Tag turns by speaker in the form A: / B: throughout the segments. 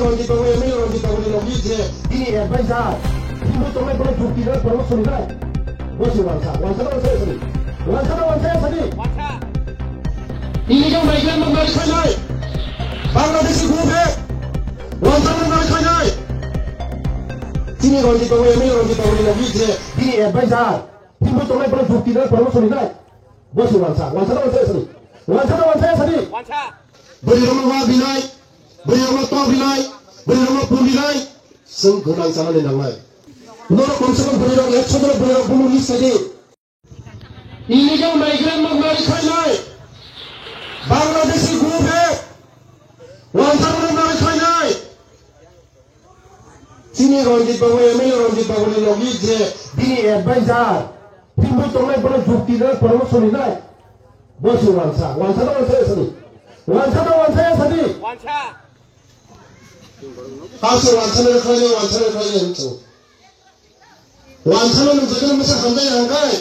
A: রঞ্জিত বাবু এমএলএ রঞ্জিত বাবু লগিয়েছে তিনি অ্যাডভাইজার কিন্তু তোমার কোনো যুক্তি নয় পরামর্শ নিলাই বসে ওয়ানসাটা ইলিগাল মাইগ্রেন্ট নাম্বার খাইনাই বাংলাদেশি গ্রুপে ওয়ানসাটা নাম্বার খাইনাই তিনি রঞ্জিত বাবু এমএলএ রঞ্জিত বাবু লগিয়েছে তিনি অ্যাডভাইজার কিন্তু তোমার কোনো যুক্তি নয় পরামর্শ নিলাই বসে ওয়ানসাটা beri rumah binai, beri rumah tua binai, beri rumah pun binai, senggunan sana ni nangai. Nora konsep beri rumah lek saudara beri rumah bunuh ni saja. Illegal migrant mengenai kainai, Bangladeshi group hai, wanita mengenai kainai. Sini Ranjit Babu, MLA Ranjit Babu ni logi je, bini advisor, timbul tomai pada bukti dan promosi ni nai. Bosu wanita sini. Wansa sadi. Wansa. Kaso wansa na kaya nito. Wansa na nagsagal mo sa kanday hangay.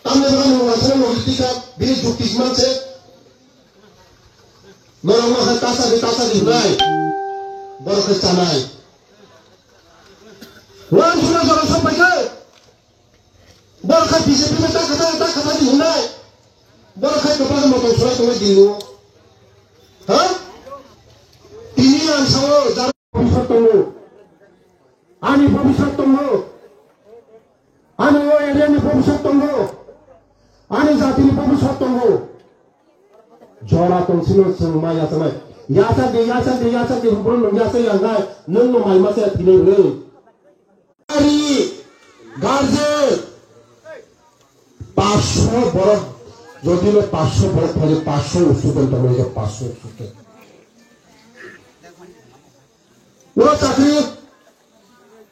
A: Tamne ba ng wansa na logistika bini juktisman se. Norang mga tasa di hunay. Baro kesanay. Wansa na jara sampai kay. Baro kay BJP mo kata di hunay. Baro kay kapag mo tong surat mo dino. Hah? Ini yang saya dari Bobisat tunggu. Ani Bobisat tunggu. Ani area ni Bobisat tunggu. Ani jati ni Bobisat tunggu. Jora tong sino semua ya sama. Yasan di belum yasan yang gay. Nungu mai masih tidak boleh. Hari garje 500 borok. যদি 500 ভোট ফলে 500 স্টুডেন্ট হয়ে 500 স্টুডেন্ট ওরা চাকরি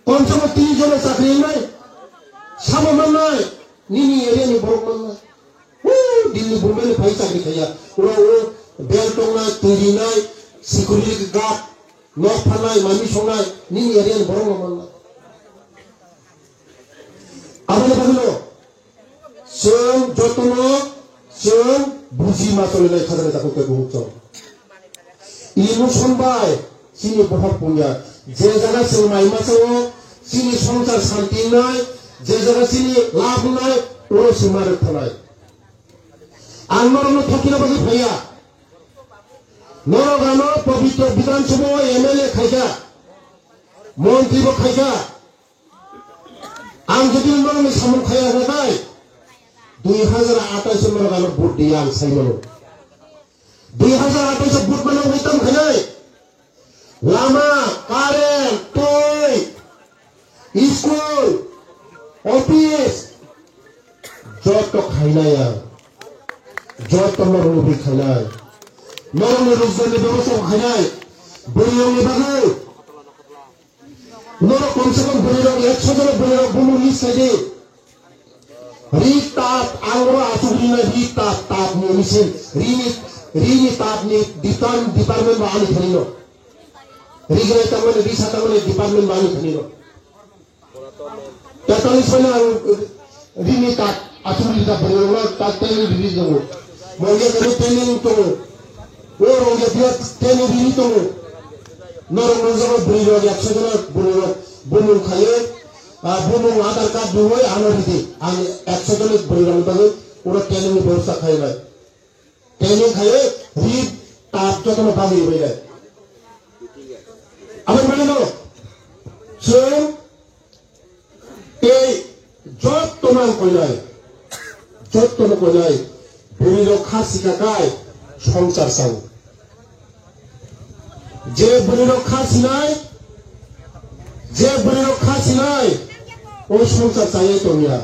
A: কমসে কম 30 জনের চাকরি নাই সামমান নাই নিনি এরিয়া নি বড় নাই দিল্লি বোম্বে ভাই চাকরি খাইয়া ওরা বেলটং নাই তৈরি নাই সিকিউরিটি গার্ড নক ফানাই মামি সঙ্গাই নিনি এরিয়া নি বড় নাই আমাদের বললো সব যত্ন Seng buji masuk nilai khadana takut keguncang. Ibu sonbai sini berhak punya. Jaga seng mai masuk sini songcar santi nai. Jaga sini lab nai. Orang semarak thanai. Angmar no thakina bagi bhaiya. Norogano pavitra Bidhan Sabha MLA khaija. Montri bo khaija. Ang jadi orang samun khaya nakai. 2028 में लगाना वोट दिया सही मानो 2028 से वोट बना वेतन खाई लामा कारेंट टोय स्कूल ऑफिस जॉब तो खाना यार जॉब तो मरों भी खाना है मरों में रोजगार में व्यवस्था खाना है बुरियों में बगल नोरो कम से कम बुरियों 100 जन बुरियों बुनु इस सजे Ritap angro asuri na ritap tap ni misin rini tap ni department bahani khanino rigre tamane risa tamane department bahani khanino 43 mana rini tap asuri da beriwa tap training release dongo moge kanu training to o ronge dia training rini to noro noro beriwa ya chegona bunu khaye Bunung Aadhaar card dulu ya anu di, anu eksodonis berilang banget, udah training berusaha kaya lah, training kaya, read tap jatuh mau bagi beda. Apa yang mana lo? So, job tomang koyai, berilang khas sikakai, songcar sang, je berilang khas nai. O সংসার চাইয়ে তো মিয়া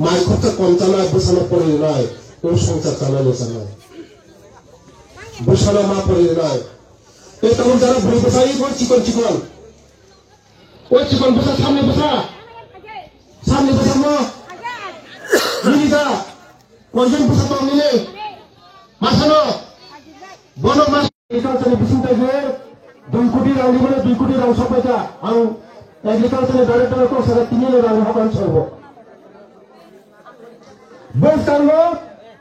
A: মাই খরচা কম চালায় বসানো পড়ে নাই ও সংসার চালানো চালায় বসানো মা পড়ে নাই এই তখন যারা ভুল বসাই ওই চিকন বসা সামনে বসা মা মিনিদা কয়জন বসা তো মিলে মাসানো বন মাস এখানে বিচিন্তা যে 2 কোটি রাউন্ড বলে 2 কোটি রাউন্ড সবাইটা আং Agriculture Director ko sa tingin na hakan solvo. Bos kango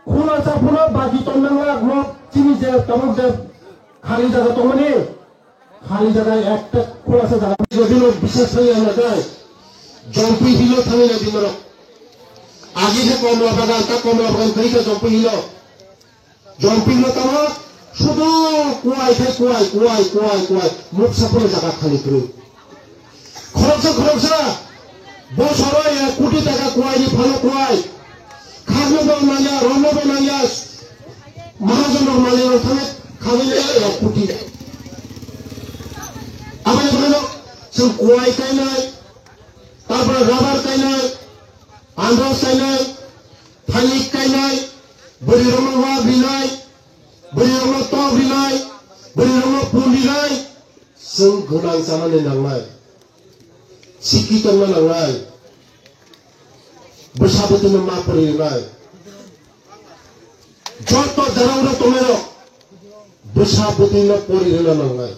A: khula sa phuna bagi tonang la glo chini je tamuk je khari jaga tomani খালি জায়গায় একটা খোলাসা জায়গা যদিও বিশেষ হয়ে আমরা যাই জম্পি হিল থামি না দিন আগে যে কমলা বাগান তা কমলা বাগান থেকে জম্পি হিল তামা শুধু কুয়াই খাই কুয়াই মুখ সাপড়ে জায়গা খালি করে খরচা বছরে 1 কোটি টাকা কুয়াই ভালো কুয়াই খাবো নাইয়া রমবো নাইয়া মহাজনের মালিক ওখানে খাবেন 1 কোটি আবার বলো সব কুয়াই কাই নাই তারপরে রাবার কাই নাই আন্দাজ কাই নাই থানিক কাই নাই বড়ি রমবা বিনাই বড়ি রমবা তো বিনাই বড়ি রমবা পুলি নাই जों गोनां जानानै नांनाय सिकित नांनाय बैसागुनि मा फरायनाय যত জানানো তোমের बैसागुनि फरायनो नांनाय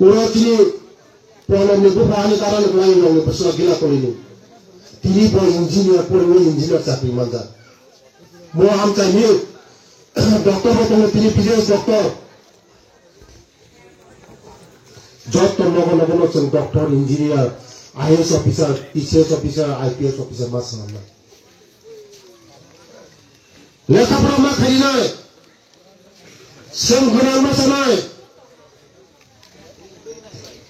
A: ওরা তিনি প্রণামনিবো বাহানি কারণে গলাই নাও বসলা গিলা করিনি তিনি বড় ইঞ্জিনিয়ার পড়লো ইঞ্জিনিয়ার চাকরি মানজা মো আম চাইনি ডক্টর বর্তমানে তিনি বিজনেস ডক্টর যত নগণ নগণ doctor engineer IAS officer TCS officer IPS officer মাস না লেখাপড়া মা খাই নাই সংঘনা মা সানাই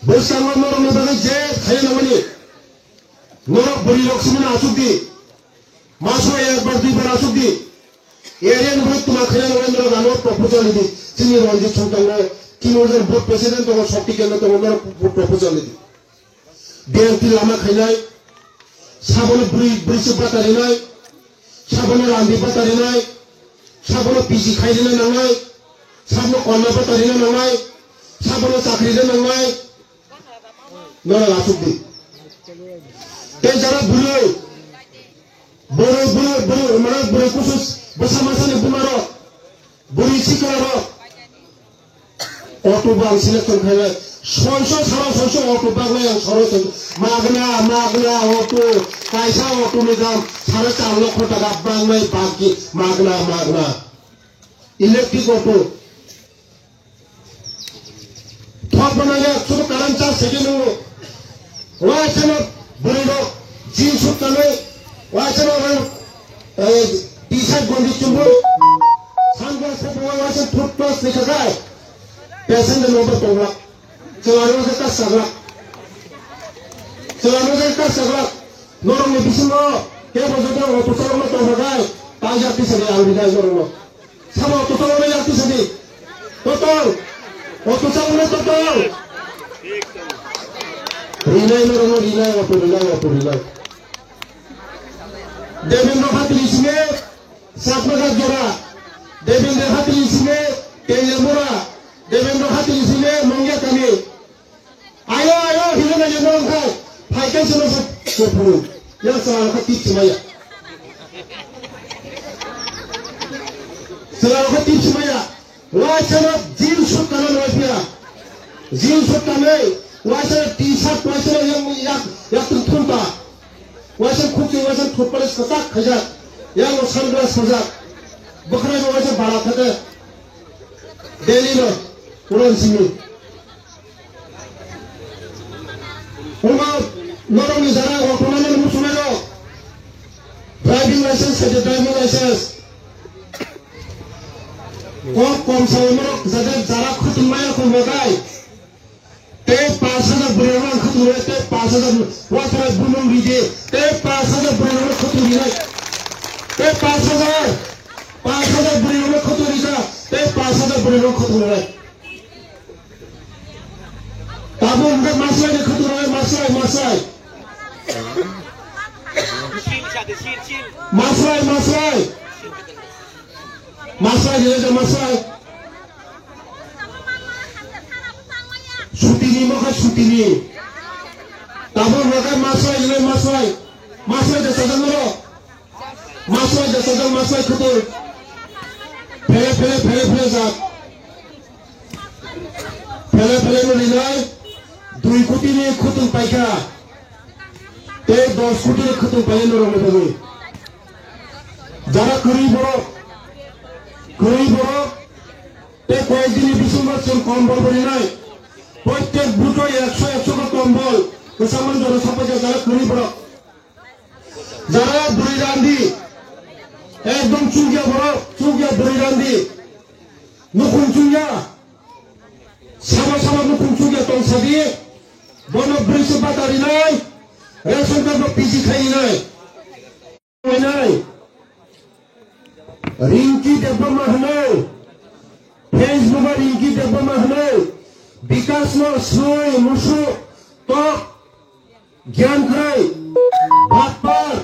A: বৈশাখ নরম বাগে যে খাই নামানি নরক বড়ি লক্ষ্মী আসুক দি মাসো একবার দুইবার আসুক দি এরিয়ান ভোট তোমার খাই নরেন্দ্র গানোর প্রপোজাল দি চিনি রঞ্জিত সন্তান কিনোজন ভোট প্রেসিডেন্ট তোমার শক্তি কেন্দ্র তোমার প্রপোজাল দি বিএনপি লামা খাই নাই সাবনে ব্রিজ বাতারি নাই সাবনে রান্ধি বাতারি নাই সাবনে পিসি খাই দিনে নাঙাই সাবনে কন্যা বাতারি নাঙাই সাবনে চাকরি নাঙাই নরা আসুক দি তে যারা বুড়ো মানে বুড়ো কুসুস বসা মাসানি বুমারো বুড়ি শিকারো অটো বাং সিলেকশন খাইলে 600 অটো বাং নাই 600 মাগনা অটো পয়সা অটো নিলাম 4.5 লক্ষ টাকা বাং নাই বাকি মাগনা ইলেকট্রিক অটো থপ বানাইলে শুধু কারেন্ট চার্জ সেকেন্ড ওয়াইছেন বুড়িলো জিন সুতালে ওয়াইছেন টি শার্ট গঞ্জি চুম্বু সানগ্লাস পরে ওয়াইছেন টুথব্রাশ লেখা যায় প্যাসেঞ্জার নম্বর তোমরা চালানো যে কাজ নরম বিসিম কে বজতে অটো চালানো তোমরা গায় তাই যাত্রী সাথে আলবি যায় নরম সামো অটো চালানো যাত্রী সাথে টোটাল অটো চালানো টোটাল রিলাই নরম রিলাই অটো देवेंद्र खातिर इसमें सातमगा जोड़ा देवेंद्र खातिर इसमें तेलमुरा देवेंद्र खातिर इसमें मंगे कमी आयो हिलो ना जो नों का फाइकन सुनो सब फुल यह सवाल का टिप्स माया वह चलो जीन शूट करने वाला जीन शूट करने वह चलो टी शर्ट वह चलो या तुम थूंटा वैसे खुद वैसे थोपड़े सताक खजाक या वो सनग्लास खजाक बकरे में वैसे बड़ा था दिल्ली में उड़न सिंह उनका नरम निजारा और पुराने मुसलमान लोग ड्राइविंग लाइसेंस और कौन सा उम्र जरा खुद माया को लगाए ते 5,000 बुलेवन खतुरे ते 5,000 वाटर बुलम लीजिए ते 5,000 बुलेवन खतुरी नहीं ते 5,000 बुलेवन खतुरी का ते 5,000 बुलेवन खतुरे नहीं ताबो उनका मसला ने खतुरे मसला Sutini maka sutini, tabur maka masai jasa janglo, masai jasa jang masai kutul, pele zat, pele nilai, 2 koটি ni kutul paika, te 10 koটি ni kutul paika norong betul. Jara kuri borok, কয়েকদিনই ডিসেম্বর কম্বল বলি নাই প্রত্যেক বুটো 100 কম্বল কেসামান জনসম্পদে যারা খুঁড়ি পড়ো যারা বুড়ি রান্ধি একদম চুগিয়া বড় চুগিয়া বুড়ি রান্ধি নুকুন চুগিয়া সাবা সাবা নুকুন চুগিয়া তংসা দিয়ে বন ব্রিজ বাতারি নাই রেশন কার্ড পিজি খাই নাই रिंकी देवमा हनै फेसबुक रिंकी देवमा हनै विकास न सोय मुसु तो ज्ञान खै भात पर